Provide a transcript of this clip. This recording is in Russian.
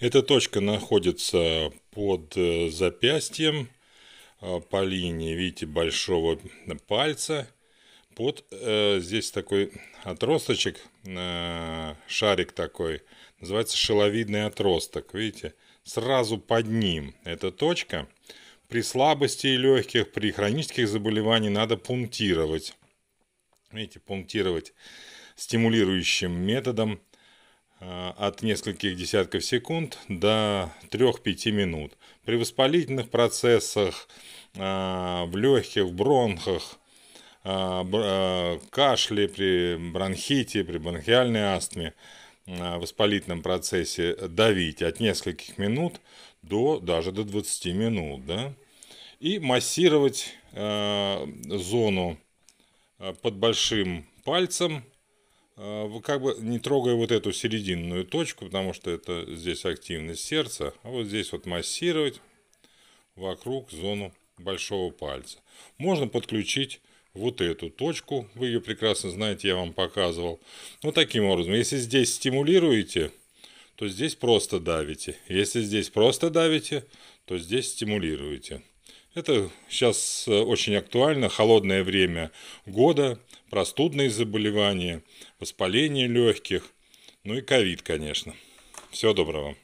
Эта точка находится под запястьем по линии, видите, большого пальца. Здесь такой отросточек, шарик такой, называется шиловидный отросток, видите, сразу под ним эта точка. При слабости легких, при хронических заболеваниях надо пунктировать. Видите, пунктировать стимулирующим методом от нескольких десятков секунд до 3-5 минут. При воспалительных процессах в легких, в бронхах, кашле, при бронхите, при бронхиальной астме, воспалительном процессе давить от нескольких минут даже до 20 минут. Да? И массировать зону под большим пальцем, как бы не трогая вот эту серединную точку, потому что это здесь активность сердца, а вот здесь вот массировать вокруг зону большого пальца. Можно подключить вот эту точку, вы ее прекрасно знаете, я вам показывал. Вот таким образом, если здесь стимулируете, то здесь просто давите. Если здесь просто давите, то здесь стимулируете. Это сейчас очень актуально, холодное время года, простудные заболевания, воспаление легких, ну и ковид, конечно. Всего доброго.